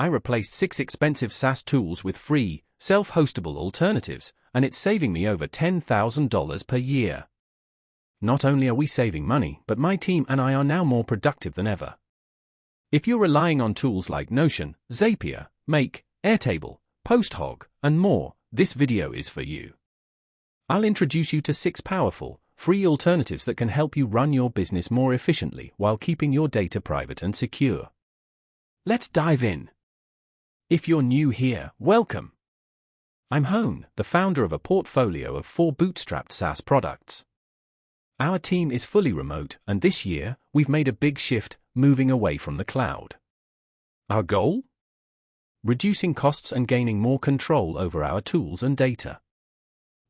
I replaced 6 expensive SaaS tools with free, self-hostable alternatives, and it's saving me over $10,000 per year. Not only are we saving money, but my team and I are now more productive than ever. If you're relying on tools like Notion, Zapier, Make, Airtable, PostHog, and more, this video is for you. I'll introduce you to 6 powerful, free alternatives that can help you run your business more efficiently while keeping your data private and secure. Let's dive in. If you're new here, welcome. I'm Hone, the founder of a portfolio of 4 bootstrapped SaaS products. Our team is fully remote, and this year, we've made a big shift, moving away from the cloud. Our goal? Reducing costs and gaining more control over our tools and data.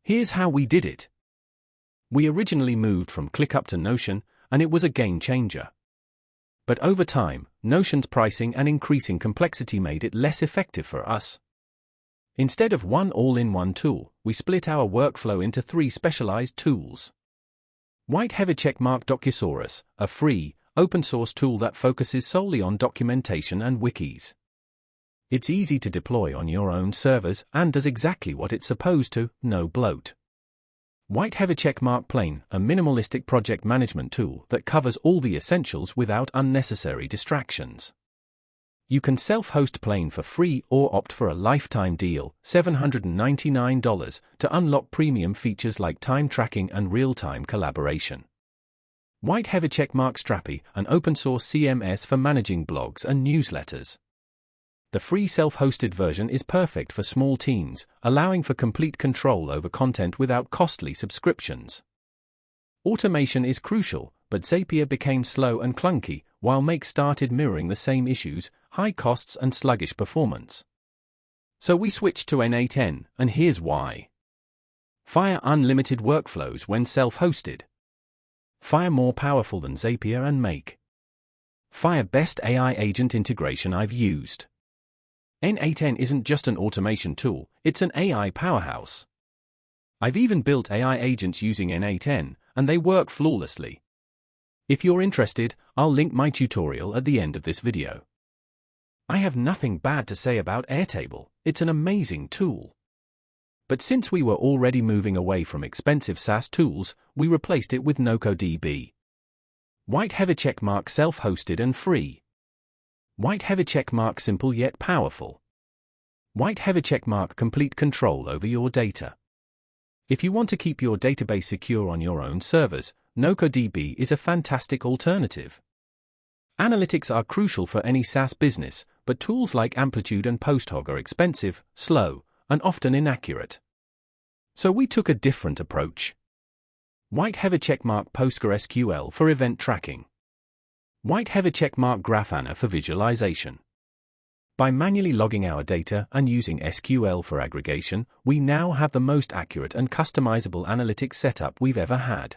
Here's how we did it. We originally moved from ClickUp to Notion, and it was a game changer. But over time, Notion's pricing and increasing complexity made it less effective for us. Instead of one all-in-one tool, we split our workflow into 3 specialized tools. Checkmark Docusaurus, a free, open-source tool that focuses solely on documentation and wikis. It's easy to deploy on your own servers and does exactly what it's supposed to, no bloat. Checkmark Plain, a minimalistic project management tool that covers all the essentials without unnecessary distractions. You can self-host Plain for free or opt for a lifetime deal, $799, to unlock premium features like time tracking and real-time collaboration. Checkmark Strapi, an open-source CMS for managing blogs and newsletters. The free self-hosted version is perfect for small teams, allowing for complete control over content without costly subscriptions. Automation is crucial, but Zapier became slow and clunky, while Make started mirroring the same issues, high costs and sluggish performance. So we switched to N8N, and here's why. Fire unlimited workflows when self-hosted. Fire more powerful than Zapier and Make. Fire best AI agent integration I've used. N8N isn't just an automation tool, it's an AI powerhouse. I've even built AI agents using N8N, and they work flawlessly. If you're interested, I'll link my tutorial at the end of this video. I have nothing bad to say about Airtable, it's an amazing tool. But since we were already moving away from expensive SaaS tools, we replaced it with NocoDB. Checkmark self-hosted and free. Checkmark simple yet powerful. Checkmark complete control over your data. If you want to keep your database secure on your own servers, NocoDB is a fantastic alternative. Analytics are crucial for any SaaS business, but tools like Amplitude and PostHog are expensive, slow, and often inaccurate. So we took a different approach. Checkmark PostgreSQL for event tracking. Checkmark Grafana for visualization. By manually logging our data and using SQL for aggregation, we now have the most accurate and customizable analytics setup we've ever had.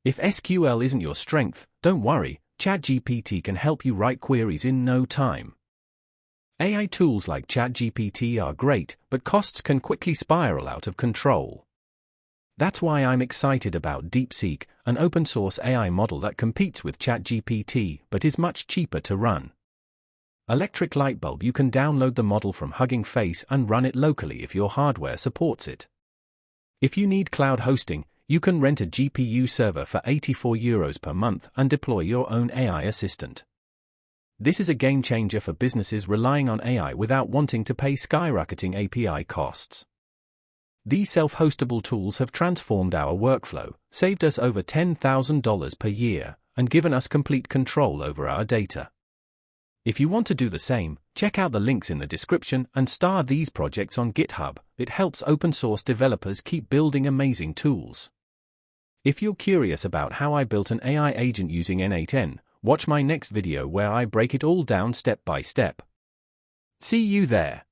If SQL isn't your strength, don't worry, ChatGPT can help you write queries in no time. AI tools like ChatGPT are great, but costs can quickly spiral out of control. That's why I'm excited about DeepSeek, an open-source AI model that competes with ChatGPT but is much cheaper to run. Electric light bulb, you can download the model from Hugging Face and run it locally if your hardware supports it. If you need cloud hosting, you can rent a GPU server for €84 per month and deploy your own AI assistant. This is a game changer for businesses relying on AI without wanting to pay skyrocketing API costs. These self-hostable tools have transformed our workflow, saved us over $10,000 per year, and given us complete control over our data. If you want to do the same, check out the links in the description and star these projects on GitHub. It helps open-source developers keep building amazing tools. If you're curious about how I built an AI agent using N8N, watch my next video where I break it all down step by step. See you there.